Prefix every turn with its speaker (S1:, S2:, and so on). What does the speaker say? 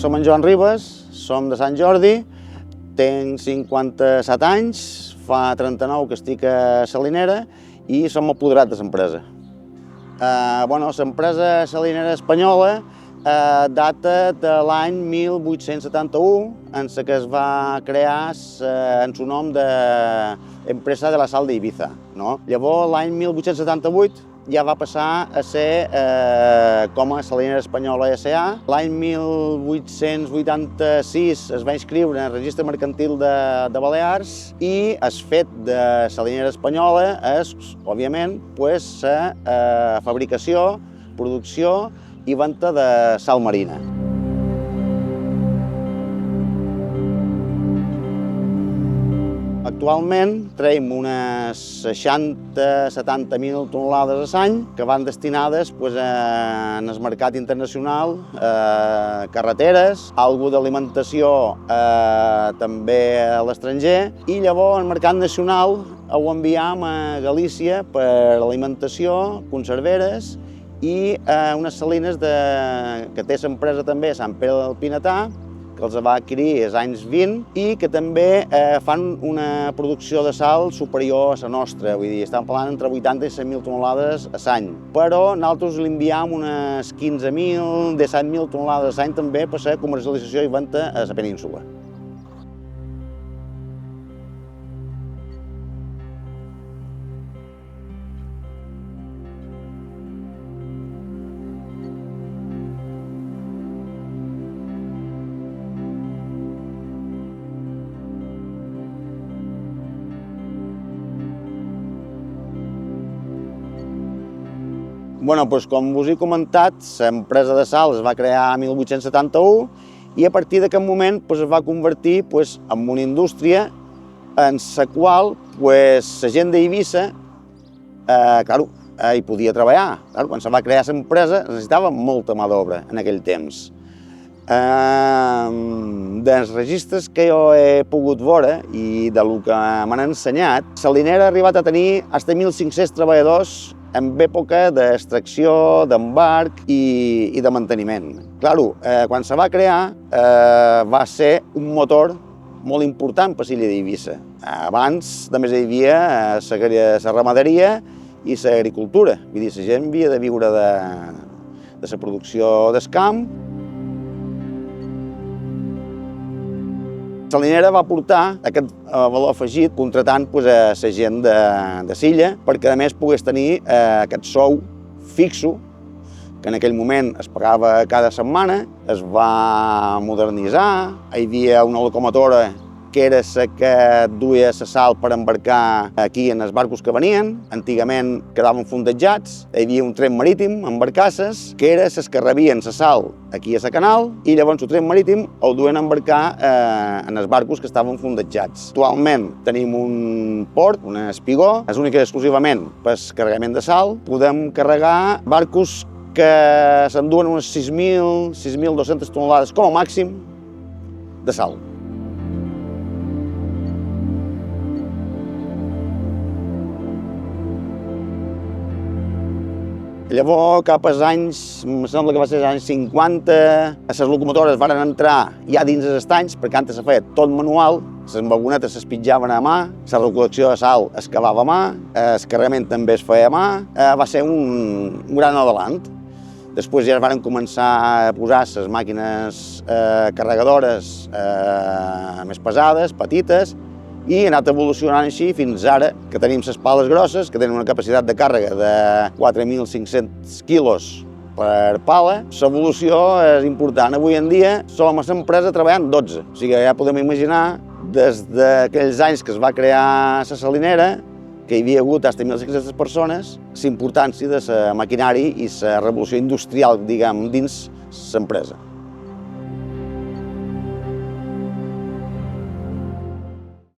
S1: som en Joan Ribas, som de Sant Jordi, tenc 57 anys, fa 39 que estic a Salinera i som apoderat de l'empresa. L'empresa Salinera Espanyola data de l'any 1871, en què es va crear en el nom d'Empresa de la Sal d'Ibiza. Llavors, l'any 1878, ja va passar a ser com a Salinera Espanyola S.A. L'any 1886 es va inscriure en el registre mercantil de Balears i el fet de Salinera Espanyola és, òbviament, la fabricació, producció i venda de sal marina. Actualment traiem unes 60-70.000 tonelades a l'any que van destinades en el mercat internacional, carreteres, algo d'alimentació també a l'estranger i llavors el mercat nacional ho enviam a Galícia per alimentació, conserveres i unes salines que té l'empresa també a Sant Pere del Pinetà, que els va adquirir als anys 20 i que també fan una producció de sal superior a la nostra, vull dir, estem parlant entre 80 i 100.000 tonelades a l'any. Però nosaltres li enviam unes 15.000, 17.000 tonelades a l'any també per la comercialització i venda a la península. Com us he comentat, l'empresa de sal es va crear el 1871 i a partir d'aquest moment es va convertir en una indústria en la qual la gent d'Eivissa hi podia treballar. Quan se va crear l'empresa necessitava molta mà d'obra en aquell temps. Dels registres que jo he pogut veure i del que m'han ensenyat, Salinera ha arribat a tenir fins a 1.500 treballadors en època d'extracció, d'embarc i de manteniment. Quan se va crear va ser un motor molt important per l'illa d'Eivissa. Abans només hi havia la ramaderia i l'agricultura, vull dir, la gent havia de viure de la producció del camp. Salinera va portar aquest valor afegit contratant a la gent de l'illa perquè a més pogués tenir aquest sou fixo que en aquell moment es pagava cada setmana, es va modernitzar, hi havia una locomotora que era la que duia la sal per embarcar aquí en els barcos que venien. Antigament quedaven fondejats, hi havia un tren marítim amb barcasses que era les que rebien la sal aquí a la canal i llavors el tren marítim ho duien a embarcar en els barcos que estaven fondejats. Actualment tenim un port, un espigó, és únic i exclusivament per carregament de sal. Podem carregar barcos que s'enduen unes 6.200 tonelades com a màxim de sal. Llavors, cap als anys, em sembla que va ser als anys 50, les locomotores van entrar ja dins els estanys, perquè antes se feia tot manual, les vagonetes s'espitjaven a mà, la recol·lecció de sal es cavava a mà, el carregament també es feia a mà, va ser un gran adelant. Després ja van començar a posar les màquines carregadores més pesades, petites, i ha anat evolucionant així fins ara, que tenim les pales grosses, que tenen una capacitat de càrrega de 4.500 quilos per pala. L'evolució és important. Avui en dia som a l'empresa treballant 12. O sigui, ja podem imaginar, des d'aquells anys que es va crear la Salinera, que hi havia hagut fins a 1.500 persones, la importància de la maquinària i la revolució industrial, diguem, dins l'empresa.